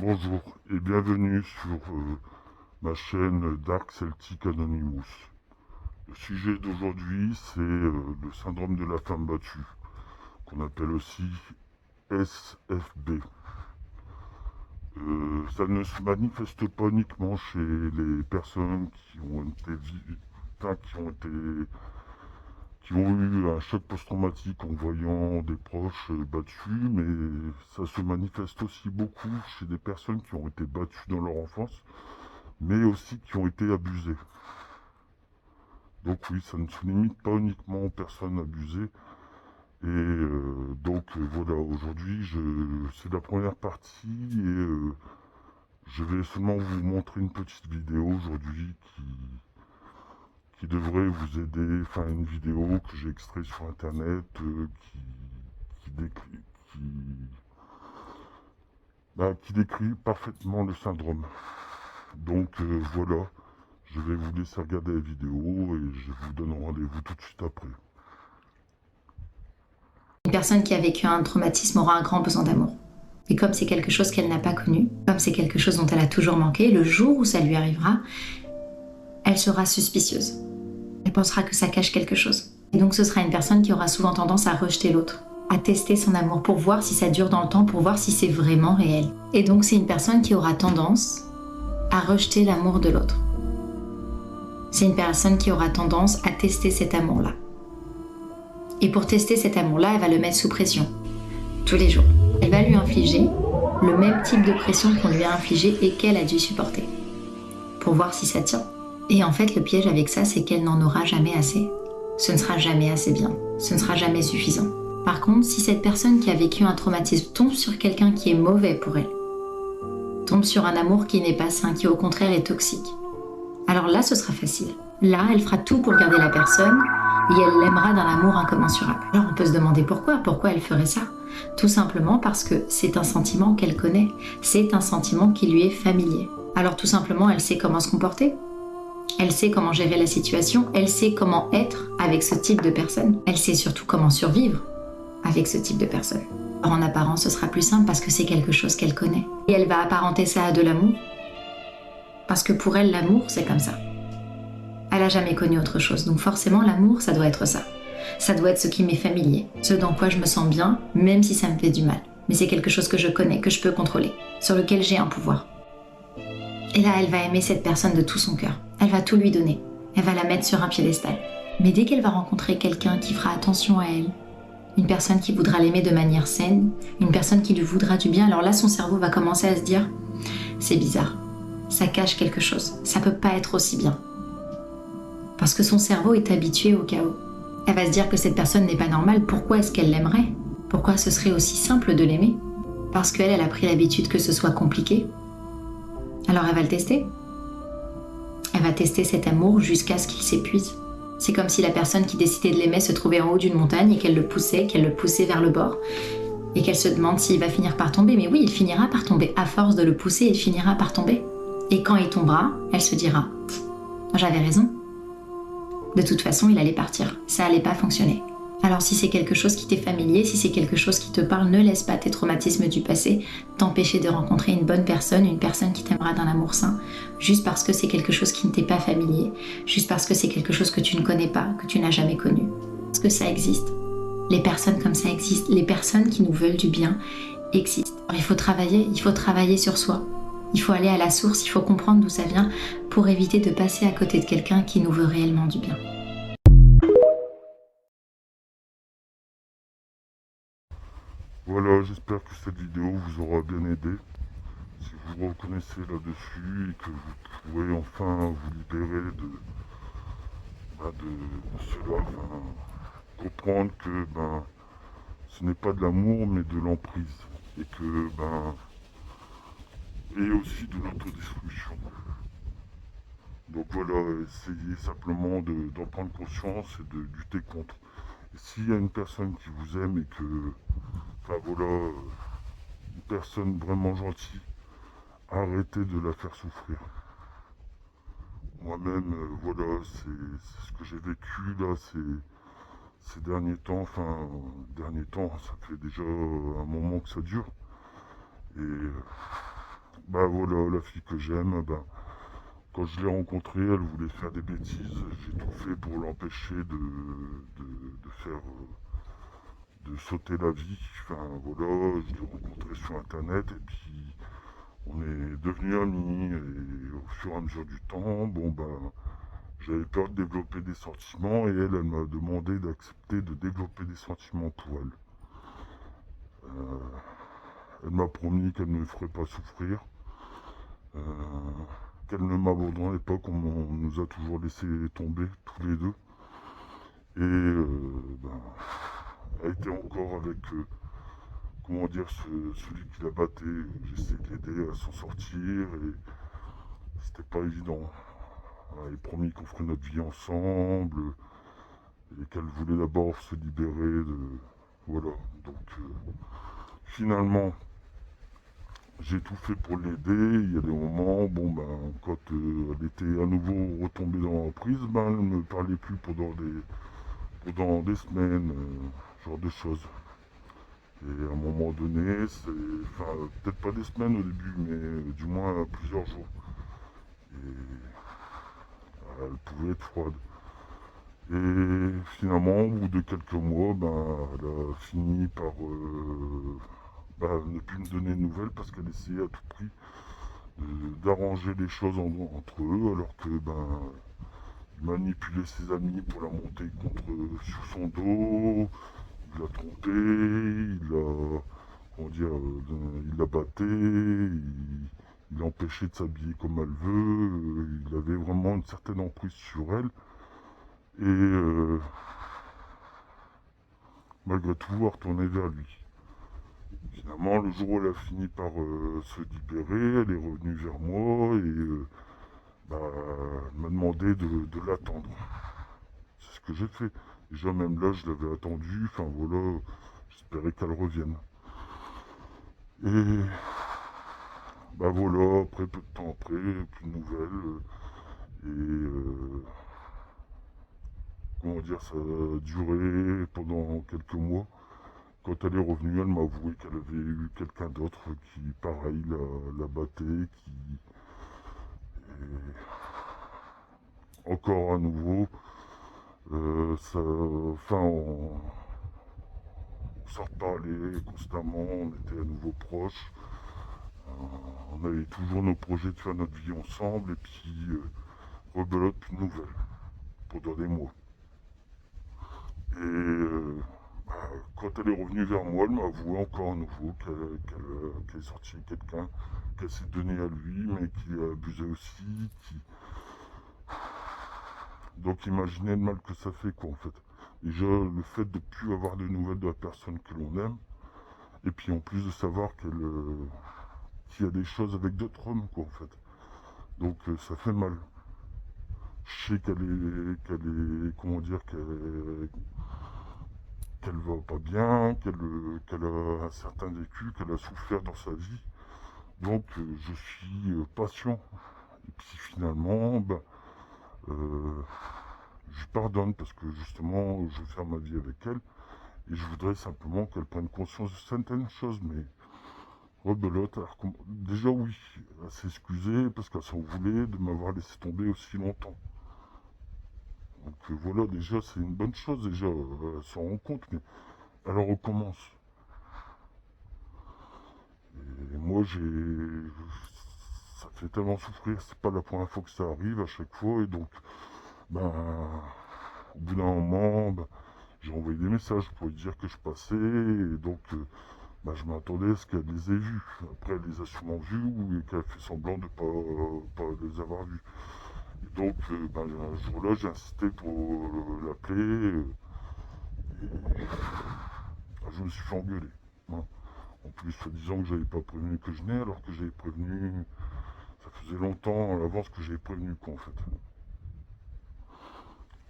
Bonjour et bienvenue sur ma chaîne Dark Celtic Anonymous. Le sujet d'aujourd'hui, c'est le syndrome de la femme battue, qu'on appelle aussi SFB. Ça ne se manifeste pas uniquement chez les personnes qui ont eu un choc post-traumatique en voyant des proches battus, mais ça se manifeste aussi beaucoup chez des personnes qui ont été battues dans leur enfance, mais aussi qui ont été abusées. Donc oui, ça ne se limite pas uniquement aux personnes abusées. Et voilà, aujourd'hui, c'est la première partie et je vais seulement vous montrer une petite vidéo aujourd'hui qui devrait vous aider, enfin une vidéo que j'ai extraite sur internet qui décrit parfaitement le syndrome. Donc voilà, je vais vous laisser regarder la vidéo et je vous donne rendez-vous tout de suite après. Une personne qui a vécu un traumatisme aura un grand besoin d'amour. Et comme c'est quelque chose qu'elle n'a pas connu, comme c'est quelque chose dont elle a toujours manqué, le jour où ça lui arrivera, elle sera suspicieuse. Elle pensera que ça cache quelque chose. Et donc ce sera une personne qui aura souvent tendance à rejeter l'autre, à tester son amour pour voir si ça dure dans le temps, pour voir si c'est vraiment réel. Et donc c'est une personne qui aura tendance à rejeter l'amour de l'autre. C'est une personne qui aura tendance à tester cet amour-là. Et pour tester cet amour-là, elle va le mettre sous pression, tous les jours. Elle va lui infliger le même type de pression qu'on lui a infligé et qu'elle a dû supporter, pour voir si ça tient. Et en fait, le piège avec ça, c'est qu'elle n'en aura jamais assez. Ce ne sera jamais assez bien, ce ne sera jamais suffisant. Par contre, si cette personne qui a vécu un traumatisme tombe sur quelqu'un qui est mauvais pour elle, tombe sur un amour qui n'est pas sain, qui au contraire est toxique, alors là, ce sera facile. Là, elle fera tout pour garder la personne et elle l'aimera d'un amour incommensurable. Alors on peut se demander pourquoi elle ferait ça. Tout simplement parce que c'est un sentiment qu'elle connaît, c'est un sentiment qui lui est familier. Alors tout simplement, elle sait comment se comporter, elle sait comment gérer la situation, elle sait comment être avec ce type de personne, elle sait surtout comment survivre avec ce type de personne. Alors en apparence, ce sera plus simple parce que c'est quelque chose qu'elle connaît. Et elle va apparenter ça à de l'amour, parce que pour elle, l'amour, c'est comme ça. Elle n'a jamais connu autre chose, donc forcément, l'amour, ça doit être ça. Ça doit être ce qui m'est familier, ce dans quoi je me sens bien, même si ça me fait du mal. Mais c'est quelque chose que je connais, que je peux contrôler, sur lequel j'ai un pouvoir. Et là, elle va aimer cette personne de tout son cœur. Elle va tout lui donner. Elle va la mettre sur un piédestal. Mais dès qu'elle va rencontrer quelqu'un qui fera attention à elle, une personne qui voudra l'aimer de manière saine, une personne qui lui voudra du bien, alors là, son cerveau va commencer à se dire « c'est bizarre, ça cache quelque chose, ça peut pas être aussi bien ». Parce que son cerveau est habitué au chaos. Elle va se dire que cette personne n'est pas normale, pourquoi est-ce qu'elle l'aimerait? Pourquoi ce serait aussi simple de l'aimer? Parce qu'elle a pris l'habitude que ce soit compliqué. Alors elle va le tester. Elle va tester cet amour jusqu'à ce qu'il s'épuise. C'est comme si la personne qui décidait de l'aimer se trouvait en haut d'une montagne et qu'elle le poussait vers le bord, et qu'elle se demande s'il va finir par tomber. Mais oui, il finira par tomber. À force de le pousser, il finira par tomber. Et quand il tombera, elle se dira « j'avais raison ». De toute façon, il allait partir. Ça allait pas fonctionner. Alors si c'est quelque chose qui t'est familier, si c'est quelque chose qui te parle, ne laisse pas tes traumatismes du passé t'empêcher de rencontrer une bonne personne, une personne qui t'aimera d'un amour sain, juste parce que c'est quelque chose qui ne t'est pas familier, juste parce que c'est quelque chose que tu ne connais pas, que tu n'as jamais connu. Parce que ça existe. Les personnes comme ça existent. Les personnes qui nous veulent du bien existent. Alors il faut travailler sur soi. Il faut aller à la source, il faut comprendre d'où ça vient pour éviter de passer à côté de quelqu'un qui nous veut réellement du bien. Voilà, j'espère que cette vidéo vous aura bien aidé. Si vous vous reconnaissez là-dessus et que vous pouvez enfin vous libérer de cela, enfin, comprendre que ce n'est pas de l'amour mais de l'emprise et que et aussi de l'autodestruction. Donc voilà, essayez simplement d'en prendre conscience et de lutter contre. Et s'il y a une personne qui vous aime et que, enfin voilà, une personne vraiment gentille, arrêtez de la faire souffrir. Moi-même, voilà, c'est ce que j'ai vécu là, ces derniers temps, enfin, derniers temps, ça fait déjà un moment que ça dure. Et Bah voilà, la fille que j'aime, ben, quand je l'ai rencontrée, elle voulait faire des bêtises. J'ai tout fait pour l'empêcher de faire, de sauter la vie. Enfin voilà, je l'ai rencontrée sur internet et puis on est devenus amis. Et au fur et à mesure du temps, bon ben, j'avais peur de développer des sentiments et elle m'a demandé d'accepter de développer des sentiments pour elle. Elle m'a promis qu'elle ne me ferait pas souffrir, euh, qu'elle ne m'abandonnerait pas comme on nous a toujours laissé tomber tous les deux. Et ben, elle était encore avec, comment dire, celui qui la battait. J'essayais de l'aider à s'en sortir et c'était pas évident. Elle avait promis qu'on ferait notre vie ensemble et qu'elle voulait d'abord se libérer de... Voilà, donc finalement, j'ai tout fait pour l'aider. Il y a des moments, bon ben, quand elle était à nouveau retombée dans la prise, ben, elle ne me parlait plus pendant des semaines, ce genre de choses. Et à un moment donné, enfin, peut-être pas des semaines au début, mais du moins plusieurs jours. Et elle pouvait être froide. Et finalement, au bout de quelques mois, ben, elle a fini par ne plus me donner de nouvelles parce qu'elle essayait à tout prix d'arranger les choses entre eux, alors que ben, il manipulait ses amis pour la monter sur son dos, il l'a trompé, comment dire, il la battait, il l'empêchait de s'habiller comme elle veut, il avait vraiment une certaine emprise sur elle, et malgré tout, elle retournait vers lui. Finalement, le jour où elle a fini par se libérer, elle est revenue vers moi et bah, elle m'a demandé de l'attendre. C'est ce que j'ai fait. Déjà, même là, je l'avais attendue. Enfin voilà, j'espérais qu'elle revienne. Et bah voilà, après, peu de temps après, plus de nouvelles. Et comment dire, ça a duré pendant quelques mois. Quand elle est revenue, elle m'a avoué qu'elle avait eu quelqu'un d'autre qui, pareil, la battait, qui... Et encore à nouveau, ça... Enfin, on s'en reparlait constamment, on était à nouveau proches. On avait toujours nos projets de faire notre vie ensemble, et puis, rebelote, plus de nouvelles, pendant des mois. Et bah, quand elle est revenue vers moi, elle m'a avoué encore à nouveau qu'elle est sortie avec quelqu'un, qu'elle s'est donnée à lui, mais qu'il a abusé aussi. Donc imaginez le mal que ça fait, quoi, en fait. Déjà, le fait de ne plus avoir de nouvelles de la personne que l'on aime, et puis en plus de savoir qu'il y a des choses avec d'autres hommes, quoi, en fait. Donc ça fait mal. Je sais comment dire, qu'elle va pas bien, qu'elle a un certain vécu, qu'elle a souffert dans sa vie. Donc je suis patient. Et puis finalement, euh, je pardonne parce que justement, je veux faire ma vie avec elle. Et je voudrais simplement qu'elle prenne conscience de certaines choses. Mais rebelote, alors déjà oui, elle s'est excusée parce qu'elle s'en voulait de m'avoir laissé tomber aussi longtemps. Donc voilà, déjà c'est une bonne chose, déjà, elle s'en rend compte, mais elle recommence. Et moi, ça fait tellement souffrir, c'est pas la première fois que ça arrive à chaque fois, et donc, ben, au bout d'un moment, ben, j'ai envoyé des messages pour lui dire que je passais, et donc, ben, je m'attendais à ce qu'elle les ait vus. Après, elle les a sûrement vus, ou qu'elle fait semblant de pas les avoir vus. Et donc, ben, un jour-là, j'ai insisté pour l'appeler, et je me suis fait engueuler. Hein. En plus, soi-disant que j'avais pas prévenu que je venais, alors que j'avais prévenu. Ça faisait longtemps à l'avance que j'avais prévenu, quoi, en fait.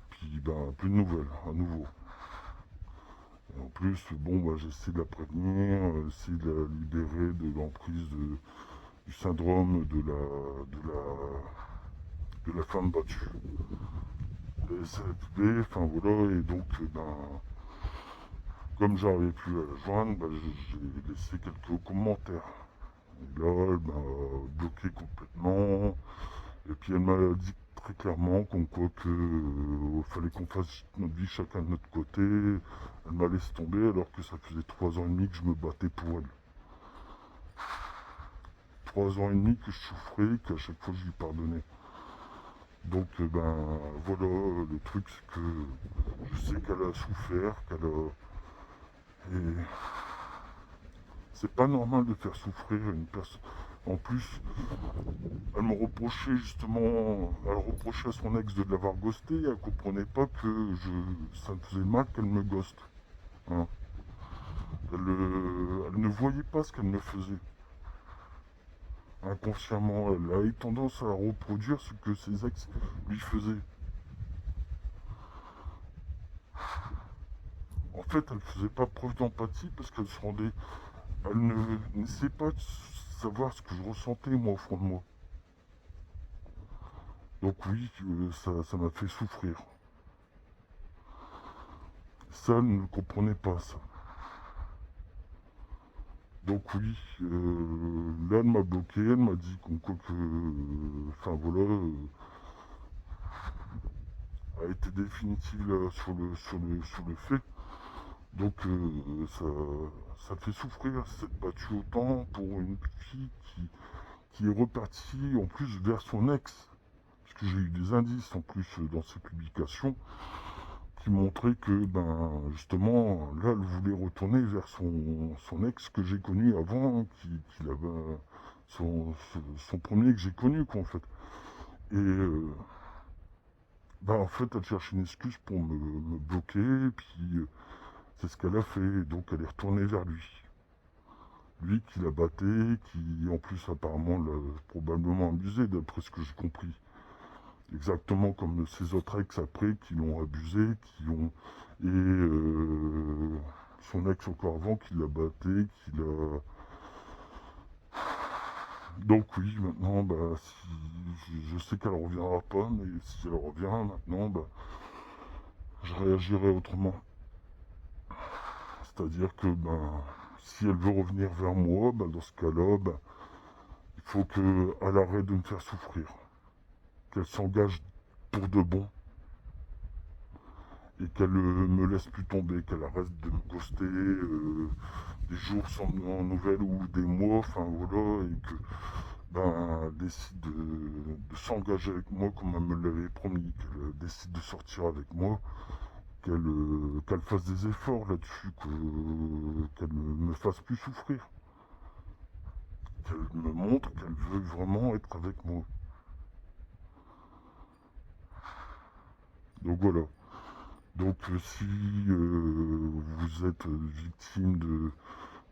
Puis, ben, plus de nouvelles, à nouveau. Et en plus, bon, bah, j'essaie de la prévenir, essayer de la libérer de l'emprise du syndrome de la femme battue. Et SFB, enfin voilà, et donc, ben, comme j'arrivais plus à la joindre, ben, j'ai laissé quelques commentaires. Et là, elle m'a bloqué complètement. Et puis elle m'a dit très clairement comme quoi que fallait qu'on fasse notre vie chacun de notre côté. Elle m'a laissé tomber alors que ça faisait 3 ans et demi que je me battais pour elle. 3 ans et demi que je souffrais, qu'à chaque fois je lui pardonnais. Donc ben voilà, le truc c'est que je sais qu'elle a souffert, qu'elle a... Et c'est pas normal de faire souffrir une personne. En plus, elle me reprochait justement, elle reprochait à son ex de l'avoir ghosté, et elle comprenait pas que ça me faisait mal qu'elle me ghoste. Hein. Elle ne voyait pas ce qu'elle me faisait. Inconsciemment, elle a eu tendance à reproduire ce que ses ex lui faisaient. En fait, elle faisait pas preuve d'empathie parce qu'elle se rendait... Elle ne sait pas savoir ce que je ressentais moi au fond de moi. Donc oui, ça m'a fait souffrir. Ça, elle ne comprenait pas ça. Donc oui, là elle m'a bloqué, elle m'a dit qu'on quoi que, enfin voilà, a été définitive là, sur le fait. Donc ça fait souffrir cette battue autant pour une fille qui est repartie en plus vers son ex. Parce que j'ai eu des indices en plus dans ses publications qui montraient que ben justement là elle voulait retourner vers son ex que j'ai connu avant, qui avait son premier que j'ai connu quoi en fait. Et ben en fait elle cherche une excuse pour me bloquer, puis c'est ce qu'elle a fait, donc elle est retournée vers lui. Lui qui la battait, qui en plus apparemment l'a probablement abusé d'après ce que j'ai compris. Exactement comme ses autres ex après qui l'ont abusé, qui ont... Et son ex encore avant qui l'a batté, qui l'a... Donc oui, maintenant, bah, si, je sais qu'elle reviendra pas, mais si elle revient maintenant, bah, je réagirai autrement. C'est-à-dire que ben, si elle veut revenir vers moi, ben, dans ce cas-là, ben, il faut qu'elle arrête de me faire souffrir. Qu'elle s'engage pour de bon et qu'elle me laisse plus tomber, qu'elle arrête de me ghoster des jours sans nouvelles ou des mois, enfin voilà, et que ben, elle décide de s'engager avec moi comme elle me l'avait promis, qu'elle décide de sortir avec moi, qu'elle fasse des efforts là-dessus, qu'elle me fasse plus souffrir, qu'elle me montre qu'elle veut vraiment être avec moi. Donc voilà. Donc si vous êtes victime de,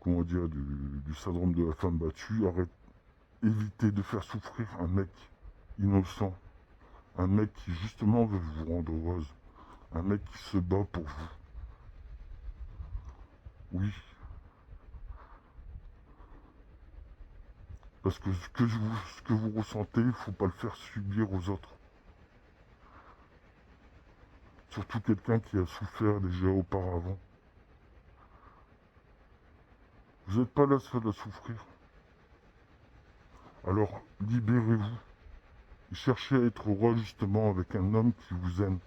comment dire, du syndrome de la femme battue, évitez de faire souffrir un mec innocent, un mec qui justement veut vous rendre heureuse, un mec qui se bat pour vous. Oui, parce que ce que vous ressentez, il ne faut pas le faire subir aux autres. Surtout quelqu'un qui a souffert déjà auparavant. Vous n'êtes pas la seule à souffrir. Alors, libérez-vous. Et cherchez à être heureux justement avec un homme qui vous aime.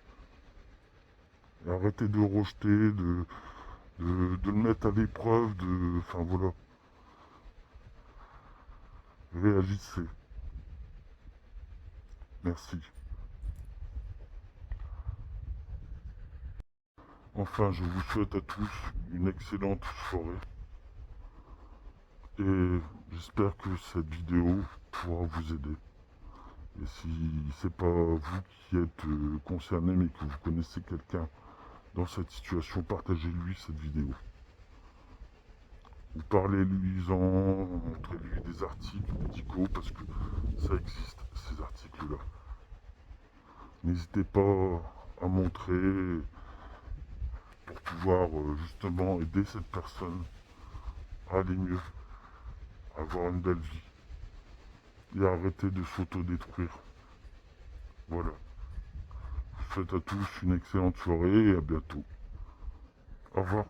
Et arrêtez de le rejeter, de le mettre à l'épreuve, enfin voilà. Réagissez. Merci. Enfin, je vous souhaite à tous une excellente soirée. Et j'espère que cette vidéo pourra vous aider. Et si c'est pas vous qui êtes concerné mais que vous connaissez quelqu'un dans cette situation, partagez-lui cette vidéo. Ou parlez-lui-en, montrez-lui des articles médicaux parce que ça existe, ces articles-là. N'hésitez pas à montrer pour pouvoir justement aider cette personne à aller mieux, à avoir une belle vie et arrêter de s'autodétruire. Voilà. Je vous souhaite à tous une excellente soirée et à bientôt. Au revoir.